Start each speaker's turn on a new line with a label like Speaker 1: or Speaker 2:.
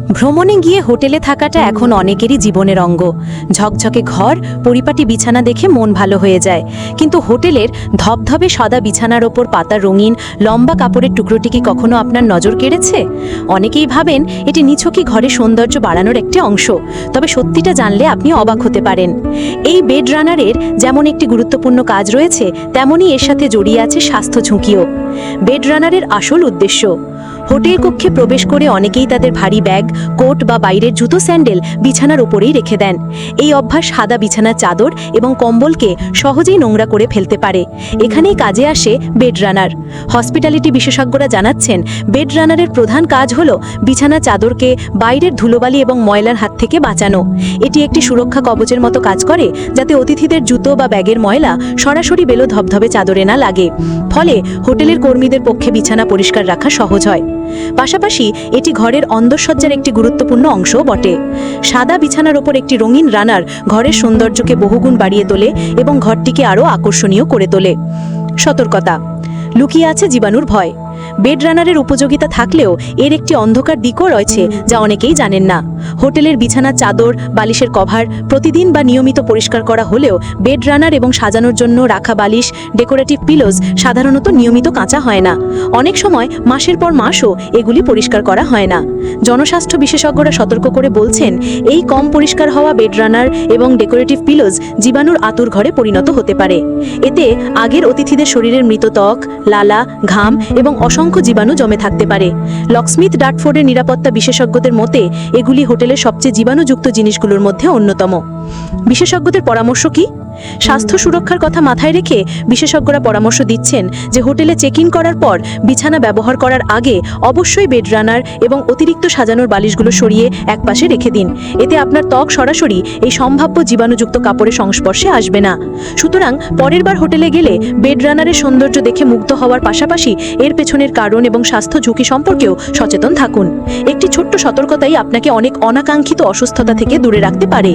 Speaker 1: ভ্রমণে গিয়ে হোটেলে থাকাটা এখন অনেকেরই জীবনের অঙ্গ। ঝকঝকে ঘর, পরিপাটি বিছানা দেখে মন ভালো হয়ে যায়। কিন্তু হোটেলের ধবধবে সাদা বিছানার ওপর পাতা রঙিন লম্বা কাপড়ের টুকরোটি কি কখনো আপনার নজর কেড়েছে? অনেকেই ভাবেন এটি নিছকই ঘরে সৌন্দর্য বাড়ানোর একটি অংশ, তবে সত্যিটা জানলে আপনি অবাক হতে পারেন। এই বেড রানারের যেমন একটি গুরুত্বপূর্ণ কাজ রয়েছে, তেমনই এর সাথে জড়িয়ে আছে স্বাস্থ্য ঝুঁকিও। বেড রানারের আসল উদ্দেশ্য: হোটেল কক্ষে প্রবেশ করে অনেকেই তাদের ভারী ব্যাগ, কোট বা বাইরের জুতো স্যান্ডেল বিছানার উপরেই রেখে দেন। এই অভ্যাস সাদা বিছানার চাদর এবং কম্বলকে সহজেই নোংরা করে ফেলতে পারে। এখানেই কাজে আসে বেড রানার। হসপিটালিটি বিশেষজ্ঞরা জানাচ্ছেন, বেড রানারের প্রধান কাজ হলো বিছানা চাদরকে বাইরের ধুলোবালি এবং ময়লার হাত থেকে বাঁচানো। এটি একটি সুরক্ষা কবচের মতো কাজ করে, যাতে অতিথিদের জুতো বা ব্যাগের ময়লা সরাসরি বেলো ধবধবে চাদরে না লাগে। ফলে হোটেলের কর্মীদের পক্ষে বিছানা পরিষ্কার রাখা সহজ হয়। পাশাপাশি এটি ঘরের অন্দরসজ্জার একটি গুরুত্বপূর্ণ অংশও বটে। সাদা বিছানার ওপর একটি রঙিন রানার ঘরের সৌন্দর্যকে বহুগুণ বাড়িয়ে তোলে এবং ঘরটিকে আরও আকর্ষণীয় করে তোলে। সতর্কতা: লুকিয়ে আছে জীবাণুর ভয়। বেড রানারের উপযোগিতা থাকলেও এর একটি অন্ধকার দিকও রয়েছে, যা অনেকেই জানেন না। হোটেলের বিছানা চাদর, বালিশের কভার প্রতিদিন বা নিয়মিত পরিষ্কার করা হলেও বেড রানার এবং সাজানোর জন্য রাখা বালিশ, ডেকোরেটিভ পিলোজ সাধারণত নিয়মিত কাঁচা হয় না। অনেক সময় মাসের পর মাসও এগুলি পরিষ্কার করা হয় না। জনস্বাস্থ্য বিশেষজ্ঞরা সতর্ক করে বলছেন, এই কম পরিষ্কার হওয়া বেড রানার এবং ডেকোরেটিভ পিলোজ জীবাণুর আতুর ঘরে পরিণত হতে পারে। এতে আগের অতিথিদের শরীরের মৃত ত্বক, লালা, ঘাম এবং অসংখ্য জীবাণু জমে থাকতে পারে। লকস্মিথ ডার্টফোর্ডের নিরাপত্তা বিশেষজ্ঞদের মতে এগুলি হোটেলের সবচেয়ে জীবাণুযুক্ত জিনিসগুলোর মধ্যে অন্যতম। বিশেষজ্ঞদের পরামর্শ কি? স্বাস্থ্য সুরক্ষার কথা মাথায় রেখে বিশেষজ্ঞরা পরামর্শ দিচ্ছেন যে হোটেলে চেক ইন করার পর বিছানা ব্যবহার করার আগে অবশ্যই বেড রানার এবং অতিরিক্ত সাজানোর বালিশগুলো সরিয়ে একপাশে রেখে দিন। এতে আপনার ত্বক সরাসরি এই সম্ভাব্য জীবাণুযুক্ত কাপড়ের সংস্পর্শে আসবে না। সুতরাং পরের বার হোটেলে গেলে বেড রানারের সৌন্দর্য দেখে মুগ্ধ হওয়ার পাশাপাশি এর পেছনের কারণ এবং স্বাস্থ্য ঝুঁকি সম্পর্কেও সচেতন থাকুন। একটি ছোট্ট সতর্কতাই আপনাকে অনেক অনাকাঙ্ক্ষিত অসুস্থতা থেকে দূরে রাখতে পারে।